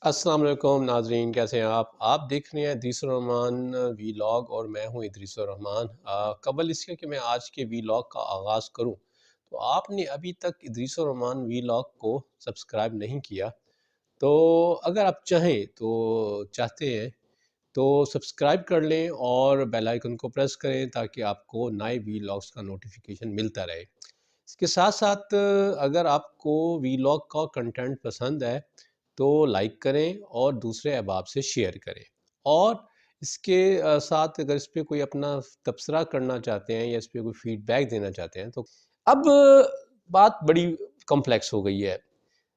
السلام علیکم ناظرین، کیسے ہیں آپ دیکھ رہے ہیں ادریس الرحمان وی لاگ اور میں ہوں ادریس الرحمان۔ قبل اس کے کہ میں آج کے وی لاگ کا آغاز کروں تو آپ نے ابھی تک ادریس الرحمان وی لاگ کو سبسکرائب نہیں کیا، تو اگر آپ چاہتے ہیں تو سبسکرائب کر لیں اور بیل آئیکن کو پریس کریں تاکہ آپ کو نئے وی لاگز کا نوٹیفیکیشن ملتا رہے۔ اس کے ساتھ ساتھ اگر آپ کو وی لاگ کا کنٹینٹ پسند ہے تو لائک کریں اور دوسرے احباب سے شیئر کریں، اور اس کے ساتھ اگر اس پہ کوئی اپنا تبصرہ کرنا چاہتے ہیں یا اس پہ کوئی فیڈ بیک دینا چاہتے ہیں تو اب بات بڑی کمپلیکس ہو گئی ہے۔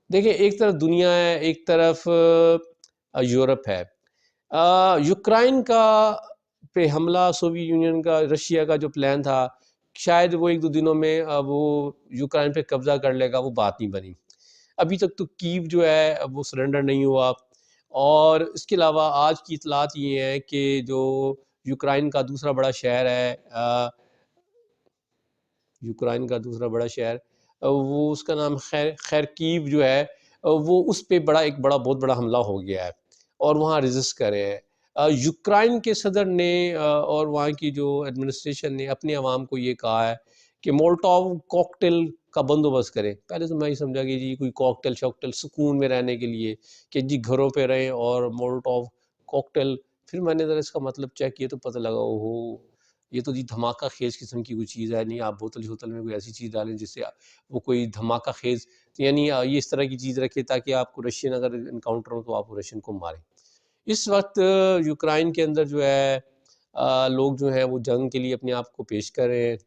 دیکھیں، ایک طرف دنیا ہے، ایک طرف یورپ ہے۔ یوکرائن کا پہ حملہ، سوویت یونین کا، رشیا کا جو پلان تھا، شاید وہ ایک دو دنوں میں وہ یوکرائن پہ قبضہ کر لے گا، وہ بات نہیں بنی۔ ابھی تک تو کیو جو ہے وہ سرنڈر نہیں ہوا، اور اس کے علاوہ آج کی اطلاعات یہ ہیں کہ جو یوکرائن کا دوسرا بڑا شہر ہے، وہ اس کا نام خیرکیو جو ہے، وہ اس پہ بہت بڑا حملہ ہو گیا ہے اور وہاں ریزسٹ کر رہے ہیں۔ یوکرائن کے صدر نے اور وہاں کی جو ایڈمنسٹریشن نے اپنے عوام کو یہ کہا ہے کہ مولٹوو کوکٹیل کا بندوبست کریں۔ پہلے تو میں یہ سمجھا کہ جی کوئی کوکٹیل شوکٹیل سکون میں رہنے کے لیے کہ جی گھروں پہ رہیں اور مولٹوو کوکٹیل، پھر میں نے ذرا اس کا مطلب چیک کیا تو پتہ لگا اوہو یہ تو جی دھماکہ خیز قسم کی کوئی چیز ہے، نہیں آپ بوتل شوتل میں کوئی ایسی چیز ڈالیں جس سے وہ کوئی دھماکہ خیز، یعنی یہ اس طرح کی چیز رکھے تاکہ آپ کو رشین اگر انکاؤنٹر ہو تو آپ رشین کو ماریں۔ اس وقت یوکرائن کے اندر جو ہے لوگ جو ہیں وہ جنگ کے لیے اپنے آپ کو پیش کر رہے ہیں،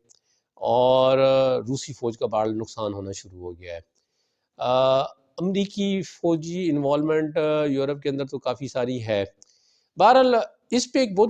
اور روسی فوج کا بڑا نقصان ہونا شروع ہو گیا ہے۔ امریکی فوجی انوالومنٹ یورپ کے اندر تو کافی ساری ہے۔ بہرحال اس پہ ایک بہت